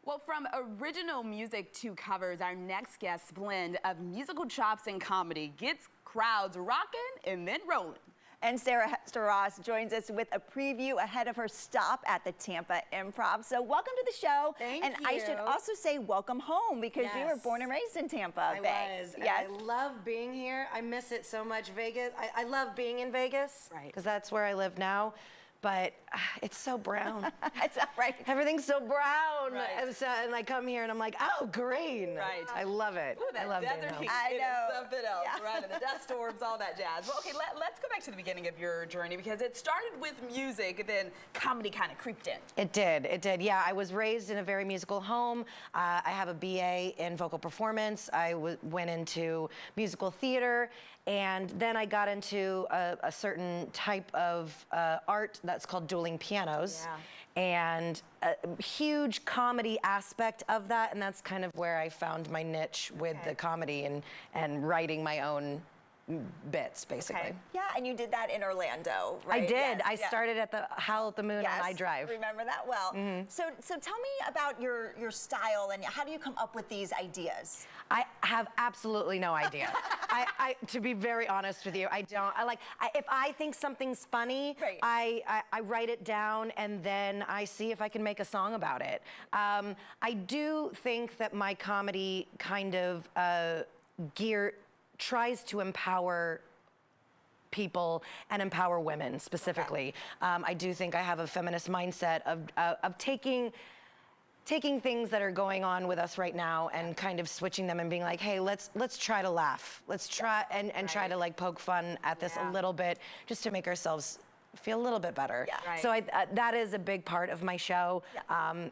Well, from original music to covers, our next guest's blend of musical chops and comedy gets crowds rockin' and then rollin'. And Hester Ross joins us with a preview ahead of her stop at the Tampa Improv. So welcome to the show. Thank and you. I should also say welcome home because you were born and raised in Tampa. I was. Yes. I love being here. I miss it so much. Vegas. I love being in Vegas. Right. Because that's where I live now. But it's so brown. It's not right. Everything's so brown. Right. And I come here and I'm like, oh, green. Right. I love it. Ooh, that I love being desert home. heat. I It is know. something else, Yeah. right? And the dust storms, all that jazz. Well, okay, let's go back to the beginning of your journey because it started with music and then comedy kind of creeped in. It did. It did. Yeah, I was raised in a very musical home. I have a BA in vocal performance. I went into musical theater, and then I got into a certain type of art that's called dueling pianos. Yeah. And a huge comedy aspect of that, and that's kind of where I found my niche with the comedy and writing my own bits, basically. Okay. Yeah, and you did that in Orlando, right? I did. Yes, I yeah. started at the Howl at the Moon Yes, on iDrive. remember that well. So tell me about your style and how do you come up with these ideas? I have absolutely no idea. To be very honest with you, I don't. If I think something's funny, Right. I write it down and then I see if I can make a song about it. I do think that my comedy kind of tries to empower people and empower women specifically. Okay. I do think I have a feminist mindset of taking things that are going on with us right now and kind of switching them and being like, hey, let's try to laugh. Let's try and try to like poke fun at this a little bit just to make ourselves feel a little bit better. Yeah. Right. So that is a big part of my show,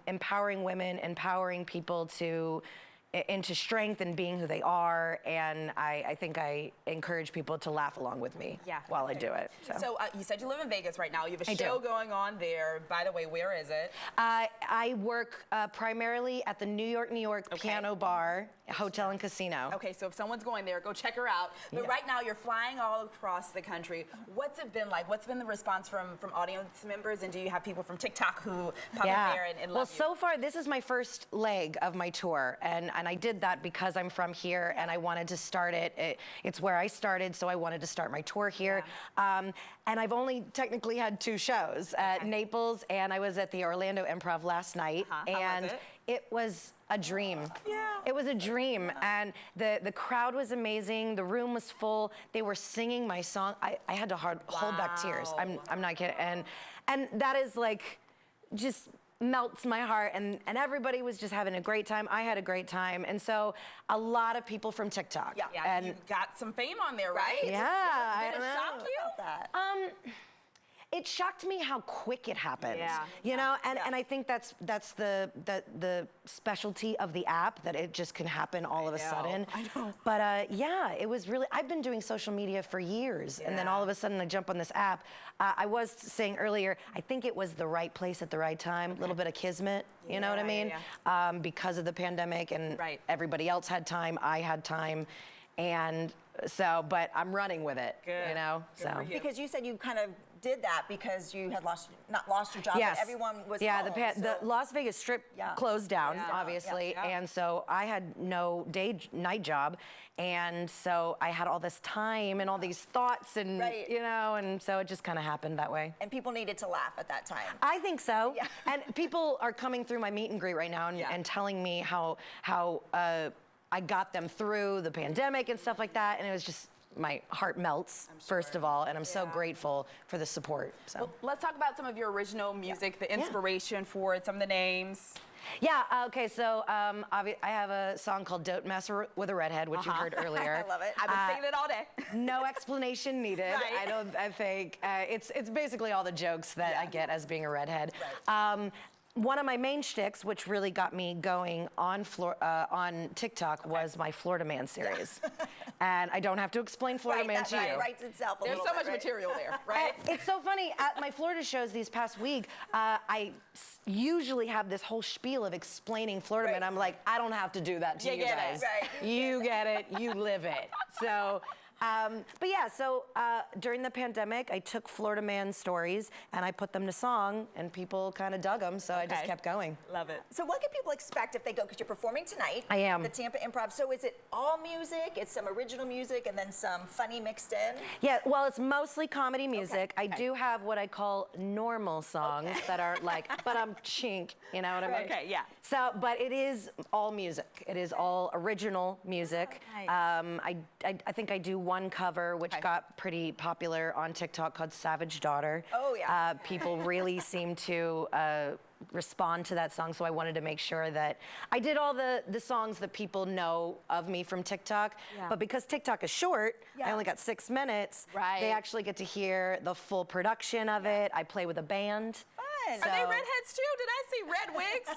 empowering women, empowering people into strength and being who they are, and I think I encourage people to laugh along with me while I do it. So you said you live in Vegas right now. You have a I show do. going on there. By the way, where is it? I work primarily at the New York Piano Bar, Hotel and Casino. Okay, so if someone's going there, go check her out. But right now, you're flying all across the country. What's it been like? What's been the response from audience members? And do you have people from TikTok who pop in there and love you? Well, so far, this is my first leg of my tour, and I did that because I'm from here, and I wanted to start it. It's where I started, so I wanted to start my tour here. And I've only technically had 2 shows at Naples, and I was at the Orlando Improv last night, and it was a dream. Yeah. It was a dream, and the crowd was amazing. The room was full. They were singing my song. I had to hold back tears. I'm not kidding. And that is like just melts my heart, and everybody was just having a great time. I had a great time, and so a lot of people from TikTok. Yeah, and you got some fame on there, right? Yeah, Did it shock you? That. It shocked me how quick it happened. Yeah. You know, and I think that's the specialty of the app, that it just can happen all of a sudden. I know. But yeah, it was really, I've been doing social media for years, and then all of a sudden I jump on this app. I was saying earlier, I think it was the right place at the right time, a little bit of kismet, you know what I mean? Because of the pandemic and everybody else had time, I had time. And so, but I'm running with it, you know? Good for you. Because you said you kind of did that because you had not lost your job, but everyone was home, the Las Vegas Strip closed down, obviously, Yeah. and so I had no night job, and so I had all this time and all these thoughts, and you know, and so it just kind of happened that way. And people needed to laugh at that time. I think so. Yeah. And people are coming through my meet and greet right now and telling me how I got them through the pandemic and stuff like that, and it was just, my heart melts, first of all, and I'm so grateful for the support. So well, let's talk about some of your original music, the inspiration for it, some of the names. Yeah, okay, so I have a song called Don't Mess with a Redhead, which you heard earlier. I love it. I've been singing it all day. No explanation needed. I think it's basically all the jokes that I get as being a redhead. one of my main shticks, which really got me going on TikTok, was my Florida Man series. And I don't have to explain Florida Man to you. It writes itself a There's little so much bit, right? material there, right? It's so funny. At my Florida shows these past week, I usually have this whole spiel of explaining Florida Man. I'm like, I don't have to do that to you get guys. it. Right. You get it. You live it. So. But yeah, so during the pandemic, I took Florida Man stories and I put them to song, and people kind of dug them, so I just kept going. Love it. So what can people expect if they go? Because you're performing tonight. I am. The Tampa Improv. So is it all music? It's some original music and then some funny mixed in? Yeah, well, it's mostly comedy music. I do have what I call normal songs that are like, but I'm chink, you know what I mean? Okay, yeah. So, but it is all music. It is all original music. Nice. I think I do one cover, which got pretty popular on TikTok, called Savage Daughter. Oh, yeah. People really seem to respond to that song, so I wanted to make sure that I did all the songs that people know of me from TikTok. Yeah. But because TikTok is short, I Yeah. only got 6 minutes. Right. They actually get to hear the full production of it. I play with a band. Fun. So- Are they redheads too? Did I see red wigs?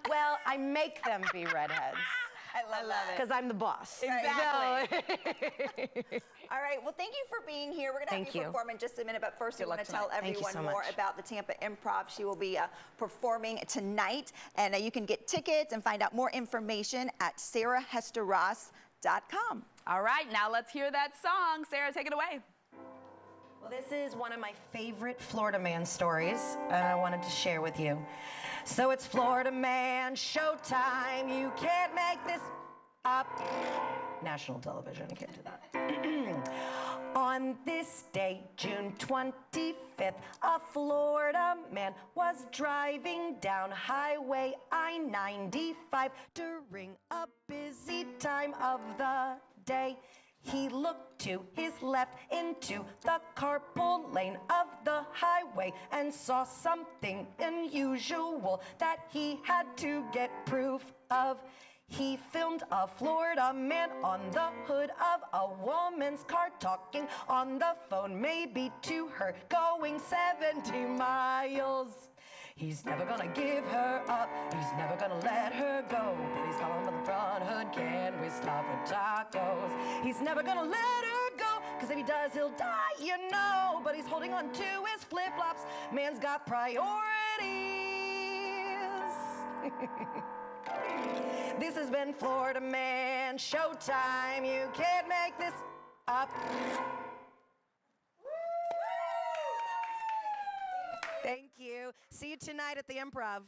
Well, I make them be redheads I love it. because I'm the boss. Exactly. All right. Well, thank you for being here. We're going to have Thank you you. perform in just a minute, but first we want luck to tell Thank you everyone so more much. about the Tampa Improv. She will be performing tonight, and you can get tickets and find out more information at sarahhesterross.com. All right, now let's hear that song. Sarah, take it away. Well, this is one of my favorite Florida Man stories, and I wanted to share with you. So it's Florida Man showtime. You can't make this up. National television, I can't do that. On this day, June 25th, a Florida man was driving down Highway I-95 during a busy time of the day. He looked to his left into the carpool lane of the highway and saw something unusual that he had to get proof of. He filmed a Florida man on the hood of a woman's car, talking on the phone, maybe to her, going 70 miles. He's never gonna give her up, he's never gonna let her go, but he's calling on the front hood, can we stop for tacos? He's never gonna let her go, cause if he does, he'll die, you know, but he's holding on to his flip-flops. Man's got priorities. This has been Florida Man Showtime. You can't make this up. Thank you. See you tonight at the Improv.